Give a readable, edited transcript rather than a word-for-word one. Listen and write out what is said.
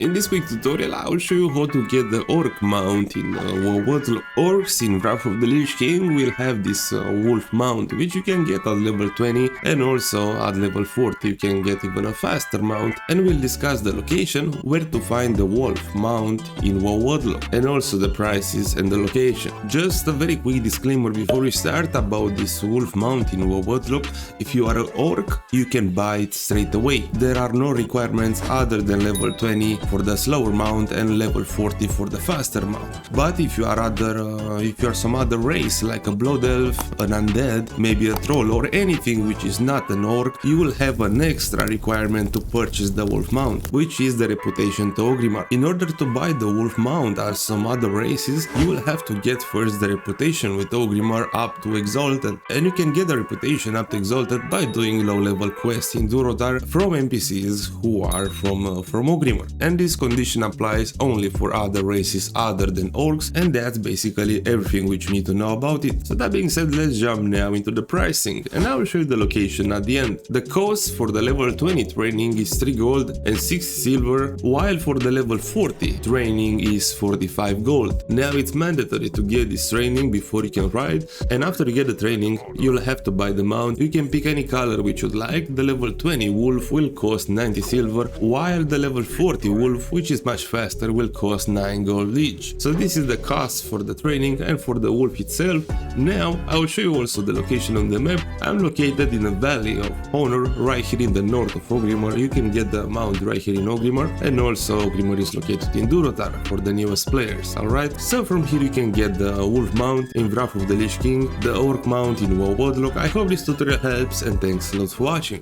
In this quick tutorial I will show you how to get the orc mount in WOTLK. Orcs in Wrath of the Lich King will have this wolf mount, which you can get at level 20, and also at level 40 you can get even a faster mount, and we'll discuss the location where to find the wolf mount in WOTLK, and also the prices and the location. Just a very quick disclaimer before we start about this wolf mount in WOTLK. If you are an orc, you can buy it straight away. There are no requirements other than level 20 for the slower mount and level 40 for the faster mount. But if you are some other race like a blood elf, an undead, maybe a troll or anything which is not an orc, you will have an extra requirement to purchase the wolf mount, which is the reputation to Ogrimmar. In order to buy the wolf mount as some other races, you will have to get first the reputation with Ogrimmar up to exalted, and you can get the reputation up to exalted by doing low level quests in Durotar from NPCs who are from Ogrimmar. And this condition applies only for other races other than orcs, and that's basically everything which you need to know about it. So that being said, let's jump now into the pricing, and I will show you the location at the end. The cost for the level 20 training is 3 gold and 6 silver, while for the level 40 training is 45 gold. Now it's mandatory to get this training before you can ride, and after you get the training you'll have to buy the mount. You can pick any color which you'd like. The level 20 wolf will cost 90 silver, while the level 40 wolf, which is much faster, will cost 9 gold each. So this is the cost for the training and for the wolf itself. Now I will show you also the location on the map. I'm located in the Valley of Honor, right here in the north of Ogrimmar. You can get the mount right here in Ogrimmar, and also Ogrimmar is located in Durotar for the newest players, alright? So from here you can get the wolf mount in Wrath of the Lich King, the orc mount in WOTLK. I hope this tutorial helps, and thanks a lot for watching.